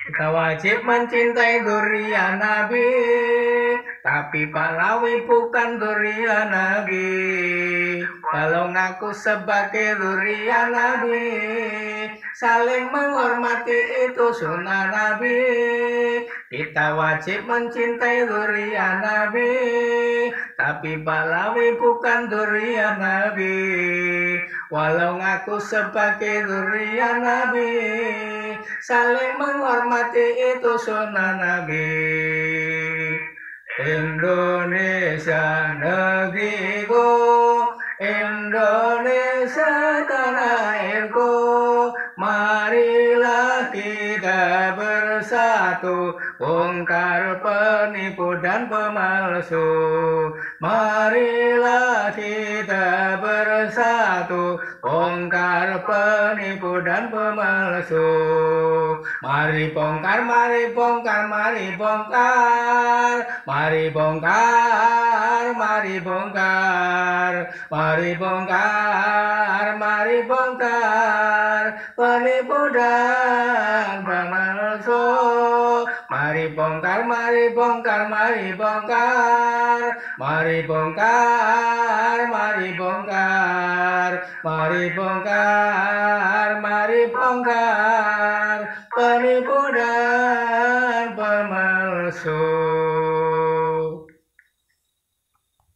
Kita wajib mencintai durian Nabi, tapi Pahlawi bukan durian Nabi. Kalau ngaku sebagai durian Nabi, saling menghormati itu sunnah Nabi. Kita wajib mencintai durian Nabi, tapi Pahlawi bukan durian Nabi. Walau ngaku sebagai durian Nabi, saling menghormati itu sunnah Nabi. Indonesia negeriku, Indonesia tanah airku, marilah kita bersatu, bongkar penipu dan pemalsu. Marilah kita bersatu, bongkar penipu dan pemalsu. Mari bongkar, mari bongkar, mari bongkar, mari bongkar, mari bongkar, mari bongkar, mari bongkar, penipu dan pemalsu. Mari bongkar, mari bongkar, mari bongkar, mari bongkar, mari bongkar, mari bongkar, mari bongkar.